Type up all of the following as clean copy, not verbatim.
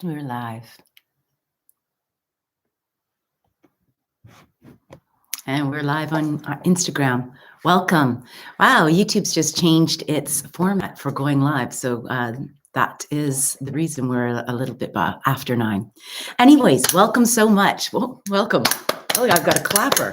We're live. And we're live on Instagram. Welcome. Wow, YouTube's just changed its format for going live. So that is the reason we're a little bit after 9. Anyways, welcome so much. Well, welcome. Oh, I've got a clapper.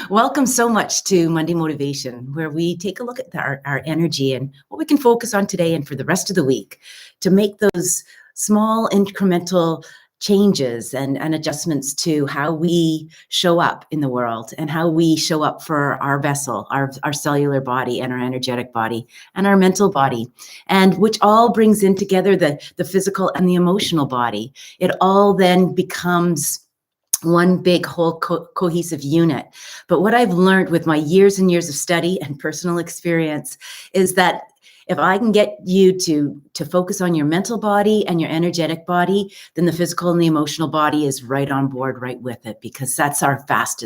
Welcome so much to Monday Motivation, where we take a look at our energy and what we can focus on today and for the rest of the week to make those small incremental changes and adjustments to how we show up in the world and how we show up for our vessel, our cellular body and our energetic body and our mental body, and which all brings in together the physical and the emotional body. It all then becomes one big whole cohesive unit. But what I've learned with my years and years of study and personal experience is that if I can get you to focus on your mental body and your energetic body, then the physical and the emotional body is right on board, right with it, because that's our fast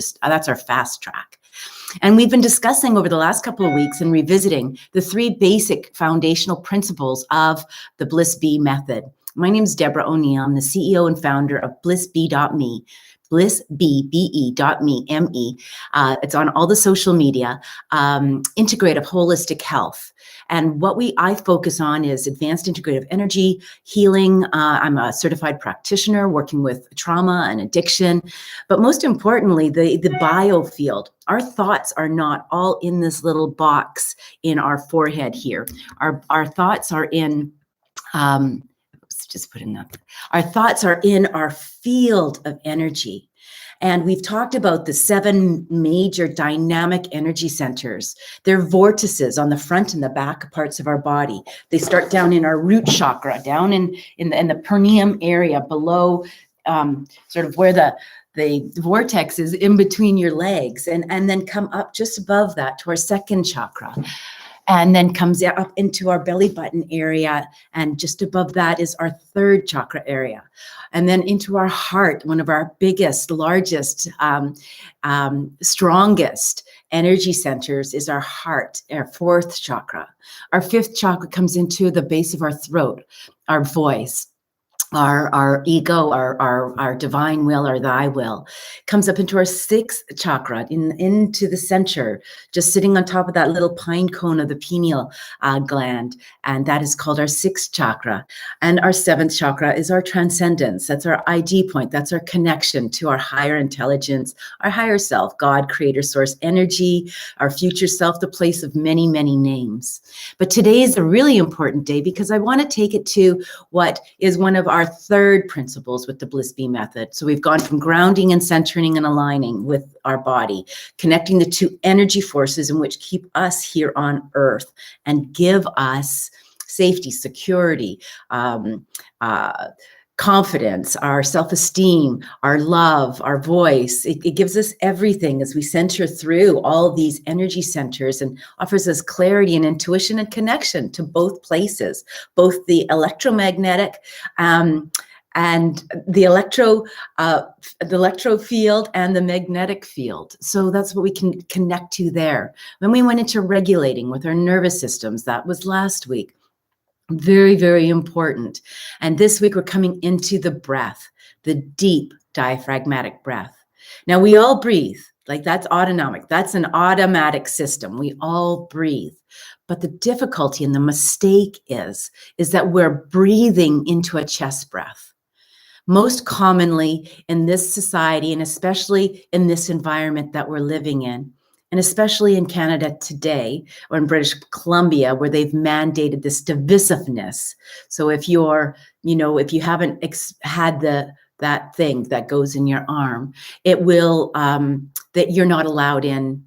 track. And we've been discussing over the last couple of weeks and revisiting the 3 basic foundational principles of the BlissBE method. My name is Deborah O'Neill. I'm the CEO and founder of BlissBE.ME. BlissBE.ME, M-E. It's on all the social media, integrative holistic health. And what I focus on is advanced integrative energy, healing. I'm a certified practitioner working with trauma and addiction. But most importantly, the biofield. Our thoughts are not all in this little box in our forehead here. Our thoughts are in... just put in that. Our thoughts are in our field of energy. And we've talked about the 7 major dynamic energy centers. They're vortices on the front and the back parts of our body. They start down in our root chakra, down in the perineum area below, sort of where the vortex is in between your legs, and then come up just above that to our second chakra. And then comes up into our belly button area. And just above that is our third chakra area. And then into our heart, one of our biggest, largest, strongest energy centers is our heart, our 4th chakra. Our 5th chakra comes into the base of our throat, our voice. Our ego, our divine will, or thy will, comes up into our 6th chakra, into the center, just sitting on top of that little pine cone of the pineal gland, and that is called our 6th chakra. And our 7th chakra is our transcendence. That's our ID point. That's our connection to our higher intelligence, our higher self, God, creator, source, energy, our future self, the place of many, many names. But today is a really important day because I want to take it to what is one of our 3rd principles with the BlissBE method. So we've gone from grounding and centering and aligning with our body, connecting the 2 energy forces in which keep us here on earth and give us safety, security, confidence, our self-esteem, our love, our voice. It gives us everything as we center through all these energy centers and offers us clarity and intuition and connection to both places, both the electromagnetic and the electro field and the magnetic field. So that's what we can connect to there. When we went into regulating with our nervous systems, that was last week. Very, very important. And this week we're coming into the breath, the deep diaphragmatic breath. Now we all breathe, like that's autonomic. That's an automatic system. We all breathe. But the difficulty and the mistake is that we're breathing into a chest breath. Most commonly in this society, and especially in this environment that we're living in, and especially in Canada today, or in British Columbia, where they've mandated this divisiveness. So if you're, if you haven't had that thing that goes in your arm, it will, that you're not allowed in,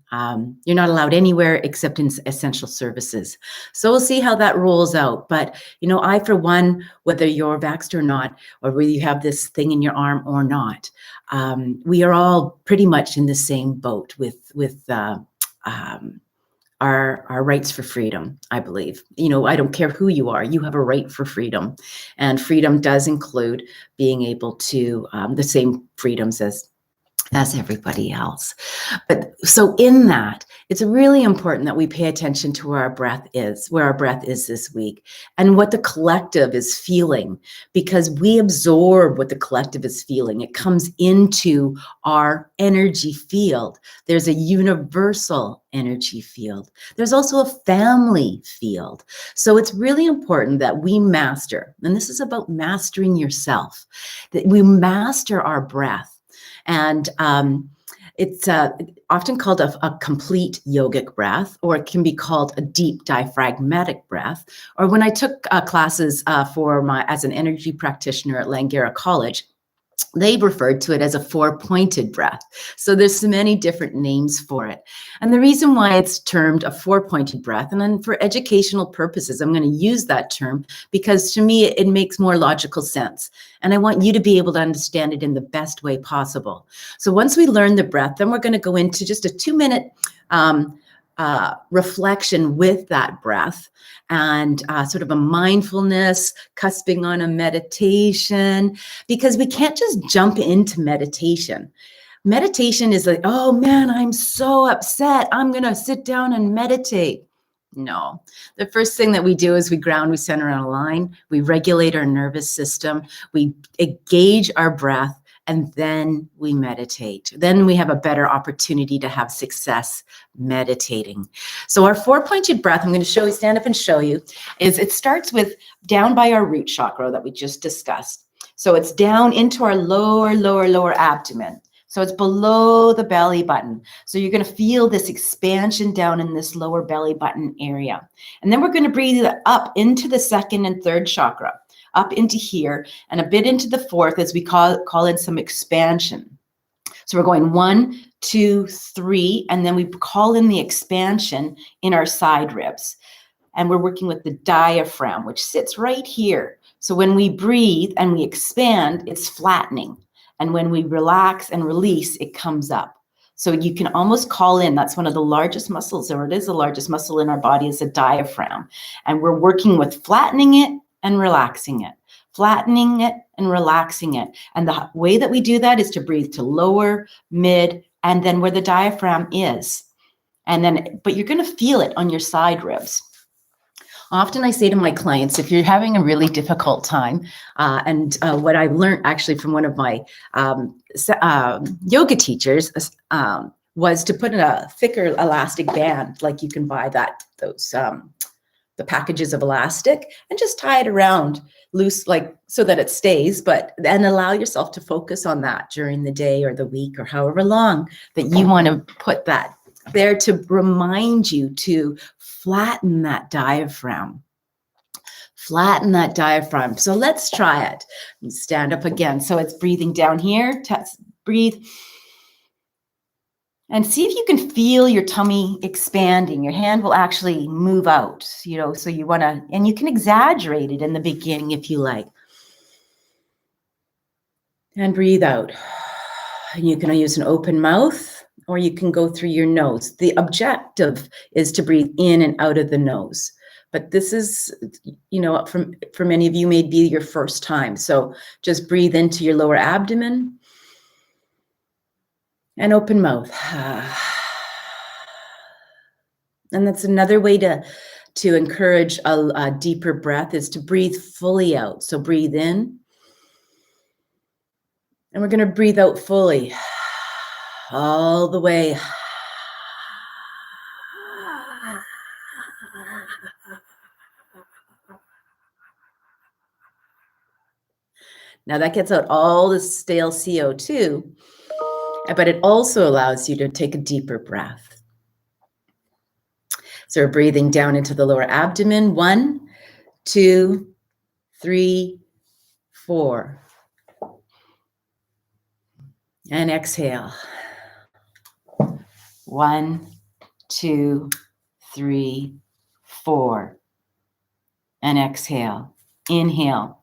you're not allowed anywhere except in essential services. So we'll see how that rolls out. But, I, for one, whether you're vaxxed or not, or whether you have this thing in your arm or not, we are all pretty much in the same boat with our rights for freedom, I believe. I don't care who you are, you have a right for freedom. And freedom does include being able to, the same freedoms as as everybody else. But so in that, it's really important that we pay attention to where our breath is this week, and what the collective is feeling, because we absorb what the collective is feeling. It comes into our energy field. There's a universal energy field. There's also a family field. So it's really important that we master, and this is about mastering yourself, that we master our breath. And it's often called a complete yogic breath, or it can be called a deep diaphragmatic breath. Or when I took classes as an energy practitioner at Langara College, they referred to it as a four-pointed breath. So there's so many different names for it. And the reason why it's termed a four-pointed breath, and then for educational purposes, I'm going to use that term because to me, it makes more logical sense. And I want you to be able to understand it in the best way possible. So once we learn the breath, then we're going to go into just a 2-minute reflection with that breath, and sort of a mindfulness, cusping on a meditation, because we can't just jump into meditation. Meditation is like, oh man, I'm so upset, I'm going to sit down and meditate. No, the first thing that we do is we ground, we center on a line, we regulate our nervous system, we engage our breath, and then we meditate. Then we have a better opportunity to have success meditating. So our four-pointed breath, I'm going to stand up and show you, is it starts with down by our root chakra that we just discussed. So it's down into our lower abdomen. So it's below the belly button. So you're going to feel this expansion down in this lower belly button area. And then we're going to breathe up into the second and third chakra, up into here, and a bit into the fourth as we call in some expansion. So we're going 1, 2, 3, and then we call in the expansion in our side ribs. And we're working with the diaphragm, which sits right here. So when we breathe and we expand, it's flattening. And when we relax and release, it comes up. So you can almost call in, that's one of the largest muscles, or it is the largest muscle in our body, is the diaphragm. And we're working with flattening it and relaxing it, flattening it and relaxing it. And the way that we do that is to breathe to lower, mid, and then where the diaphragm is. And then, but you're going to feel it on your side ribs. Often I say to my clients, if you're having a really difficult time, and what I learned actually from one of my yoga teachers was to put in a thicker elastic band, like you can buy the packages of elastic, and just tie it around loose, like so that it stays, but then allow yourself to focus on that during the day or the week or however long that you want to put that there, to remind you to flatten that diaphragm. Flatten that diaphragm. So let's try it. Stand up again. So it's breathing down here. Breathe. And see if you can feel your tummy expanding. Your hand will actually move out, so you want to, and you can exaggerate it in the beginning if you like. And breathe out. And you can use an open mouth, or you can go through your nose. The objective is to breathe in and out of the nose. But this is, for many of you, may be your first time. So just breathe into your lower abdomen and open mouth. And that's another way to encourage a deeper breath, is to breathe fully out. So breathe in. And we're going to breathe out fully, all the way. Now that gets out all the stale CO2, but it also allows you to take a deeper breath. So we're breathing down into the lower abdomen. 1, 2, 3, 4. And exhale. 1, 2, 3, 4. And exhale. Inhale.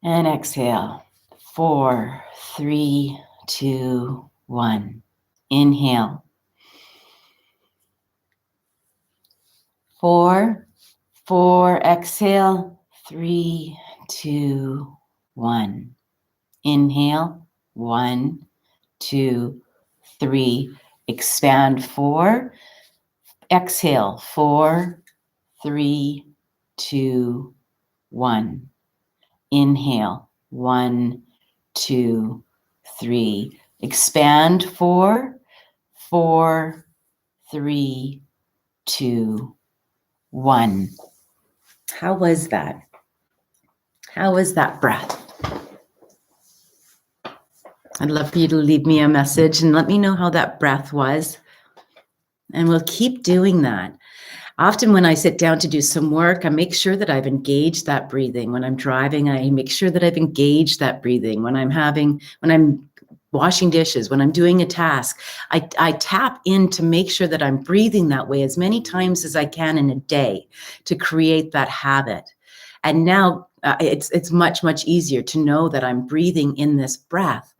And exhale. 4, 3, 2, 1. Inhale. 4, 4. Exhale. 3, 2, 1. Inhale, 1, 2, 3. Expand, 4. Exhale, 4, 3, 2, 1. Inhale, 1, 2, 3. Expand, 4, 4, 3, 2, 1. How was that? How was that breath? I'd love for you to leave me a message and let me know how that breath was. And we'll keep doing that. Often when I sit down to do some work, I make sure that I've engaged that breathing. When I'm driving, I make sure that I've engaged that breathing. When I'm washing dishes, when I'm doing a task, I tap in to make sure that I'm breathing that way as many times as I can in a day to create that habit. And now it's much, much easier to know that I'm breathing in this breath.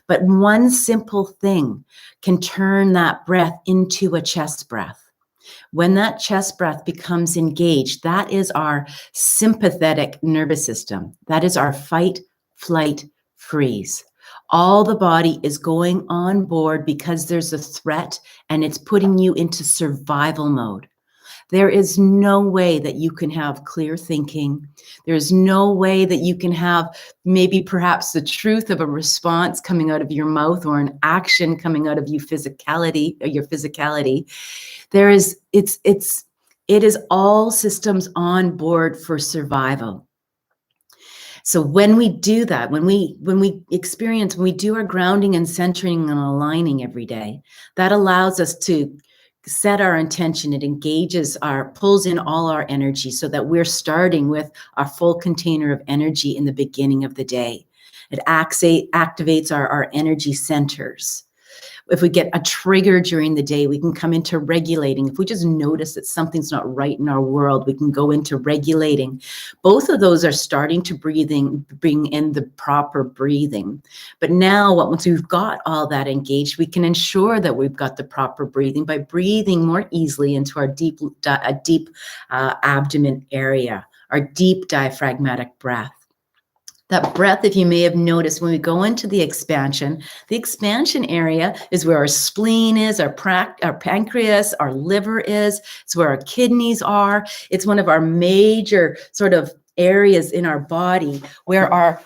But one simple thing can turn that breath into a chest breath. When that chest breath becomes engaged, that is our sympathetic nervous system. That is our fight, flight, freeze. All the body is going on board because there's a threat and it's putting you into survival mode. There is no way that you can have clear thinking. There's no way that you can have maybe perhaps the truth of a response coming out of your mouth or an action coming out of your physicality. It is all systems on board for survival. So when we do that, when we do our grounding and centering and aligning every day, that allows us to set our intention. It pulls in all our energy so that we're starting with our full container of energy in the beginning of the day. It activates our energy centers. If we get a trigger during the day, we can come into regulating. If we just notice that something's not right in our world, we can go into regulating. Both of those are starting to bring in the proper breathing. But now, once we've got all that engaged, we can ensure that we've got the proper breathing by breathing more easily into our deep abdomen area, our deep diaphragmatic breath. That breath, if you may have noticed, when we go into the expansion area is where our spleen is, our pancreas, our liver is. It's where our kidneys are. It's one of our major sort of areas in our body where our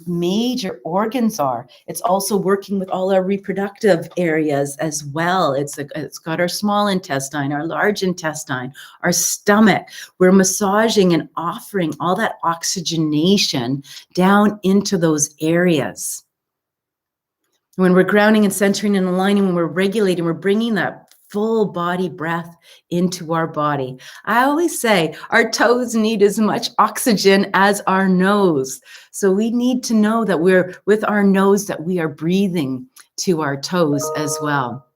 major organs are. It's also working with all our reproductive areas as well. It's got our small intestine, our large intestine, our stomach. We're massaging and offering all that oxygenation down into those areas. When we're grounding and centering and aligning, when we're regulating, we're bringing that full body breath into our body. I always say our toes need as much oxygen as our nose. So we need to know that we're with our nose, that we are breathing to our toes as well.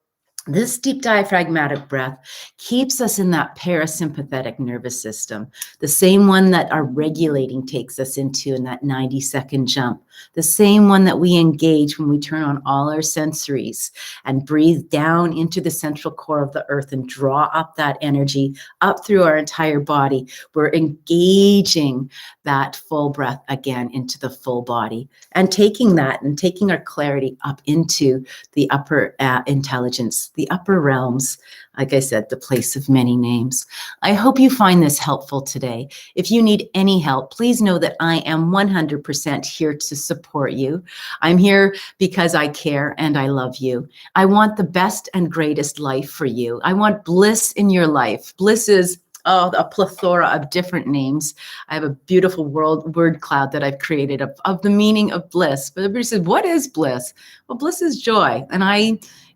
This deep diaphragmatic breath keeps us in that parasympathetic nervous system, the same one that our regulating takes us into in that 90-second jump, the same one that we engage when we turn on all our sensories and breathe down into the central core of the earth and draw up that energy up through our entire body. We're engaging that full breath again into the full body and taking that and taking our clarity up into the upper intelligence, the upper realms, like I said, the place of many names. I hope you find this helpful today. If you need any help, please know that I am 100% here to support you. I'm here because I care and I love you. I want the best and greatest life for you. I want bliss in your life. Bliss is a plethora of different names. I have a beautiful word cloud that I've created of the meaning of bliss. But everybody says, what is bliss? Well, bliss is joy. And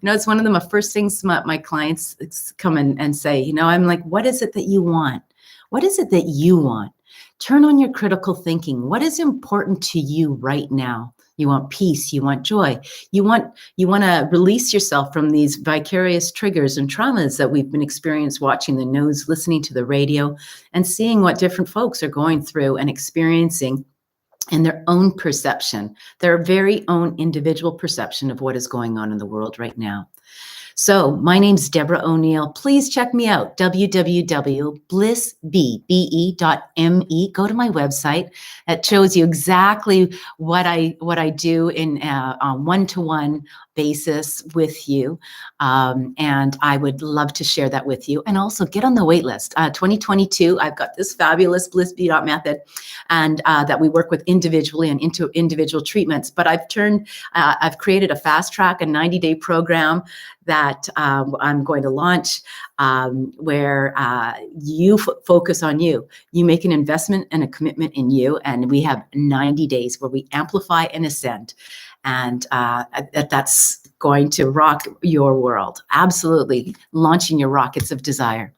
it's one of the first things my clients come and say, I'm like, what is it that you want? What is it that you want? Turn on your critical thinking. What is important to you right now? You want peace, you want joy. You want to release yourself from these vicarious triggers and traumas that we've been experiencing watching the news, listening to the radio, and seeing what different folks are going through and experiencing in their own perception, their very own individual perception of what is going on in the world right now. So my name's Deborah O'Neill. Please check me out, www.BlissBE.ME. Go to my website. It shows you exactly what I do in on one-to-one basis with you. And I would love to share that with you. And also get on the wait list. 2022, I've got this fabulous BlissBE.METHOD and that we work with individually and into individual treatments. But I've created a fast track, a 90-day program that I'm going to launch where you focus on you. You make an investment and a commitment in you, and we have 90 days where we amplify and ascend. And that's going to rock your world. Absolutely. Launching your rockets of desire.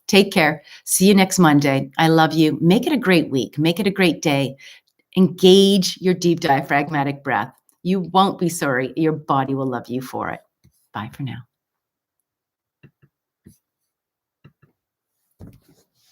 Take care. See you next Monday. I love you. Make it a great week. Make it a great day. Engage your deep diaphragmatic breath. You won't be sorry. Your body will love you for it. Bye for now.